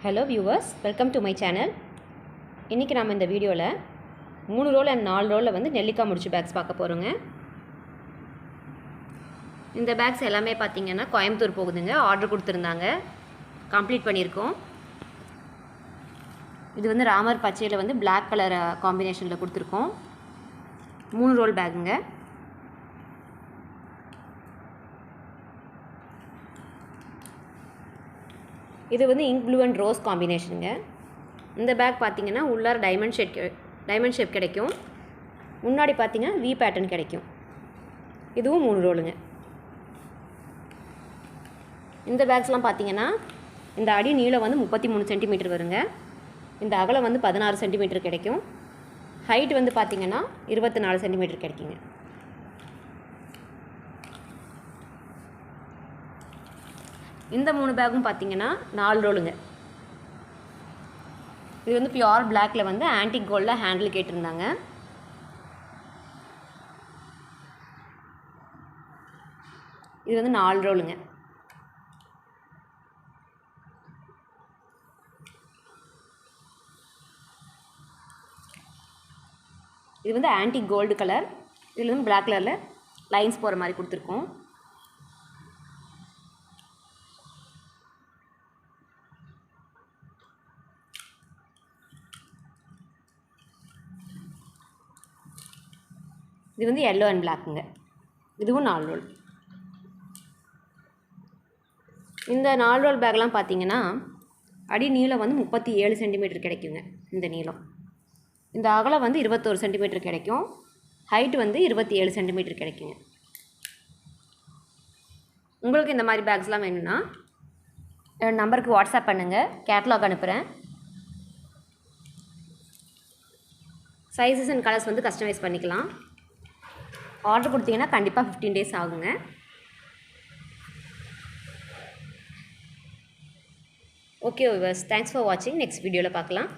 Hello viewers, welcome to my channel. இன்றைக்கி நாம் இந்த வீடியோவில் 3 ரோல் அண்ட் 4 ரோலில் வந்து நெல்லிக்காய் முடிச்சு பேக்ஸ் பார்க்க போகிறோங்க. இந்த பேக்ஸ் எல்லாமே பார்த்திங்கன்னா கோயம்புத்தூர் போகுதுங்க. ஆர்டர் கொடுத்துருந்தாங்க, கம்ப்ளீட் பண்ணியிருக்கோம். இது வந்து ராமர் பச்சையில் வந்து பிளாக் கலர் காம்பினேஷனில் கொடுத்துருக்கோம். 3 ரோல் பேக்குங்க. இது வந்து இங்க் ப்ளூ அண்ட் ரோஸ் காம்பினேஷனுங்க. இந்த பேக் பார்த்திங்கன்னா உள்ளார டைமண்ட் ஷேப் கிடைக்கும். முன்னாடி பார்த்திங்கன்னா வி பேட்டர்ன் கிடைக்கும். இதுவும் 3 ரோலுங்க. இந்த பேக்ஸ்லாம் பார்த்திங்கன்னா இந்த அடி நீளம் வந்து 33 சென்டிமீட்டர் வருங்க. இந்த அகலம் வந்து 16 சென்டிமீட்டர் கிடைக்கும். ஹைட் வந்து பார்த்திங்கன்னா 24 சென்டிமீட்டர் கிடைக்குங்க. இந்த 3 பேக்கும் பார்த்திங்கன்னா 4 ரோலுங்க. இது வந்து பியூர் பிளாக்கில் வந்து ஆன்டிக் கோல்டில் ஹேண்டில் கேட்டிருந்தாங்க. இது வந்து 4 ரோலுங்க. இது வந்து ஆன்டிக் கோல்டு கலர். இதில் வந்து பிளாக் கலரில் லைன்ஸ் போகிற மாதிரி கொடுத்துருக்கோம். இது வந்து எல்லோ அண்ட் பிளாக்குங்க. இதுவும் 4 ரோல். இந்த 4 ரோல் பேக்லாம் பார்த்திங்கன்னா அடி நீளம் வந்து 37 சென்டிமீட்டர் கிடைக்குங்க. இந்த நீளம். இந்த அகலம் வந்து 21 சென்டிமீட்டர் கிடைக்கும். ஹைட் வந்து 27 சென்டிமீட்டர் கிடைக்குங்க. உங்களுக்கு இந்த மாதிரி பேக்ஸ்லாம் வேணும்னா நம்பருக்கு வாட்ஸ்அப் பண்ணுங்கள், கேட்லாக் அனுப்புகிறேன். சைஸஸ் அண்ட் கலர்ஸ் வந்து கஸ்டமைஸ் பண்ணிக்கலாம். ஆர்டர் கொடுத்தீங்கன்னா கண்டிப்பாக 15 டேஸ் ஆகுங்க. ஓகே வியூவர்ஸ், தேங்க்ஸ் ஃபார் வாட்சிங். நெக்ஸ்ட் வீடியோவில் பார்க்கலாம்.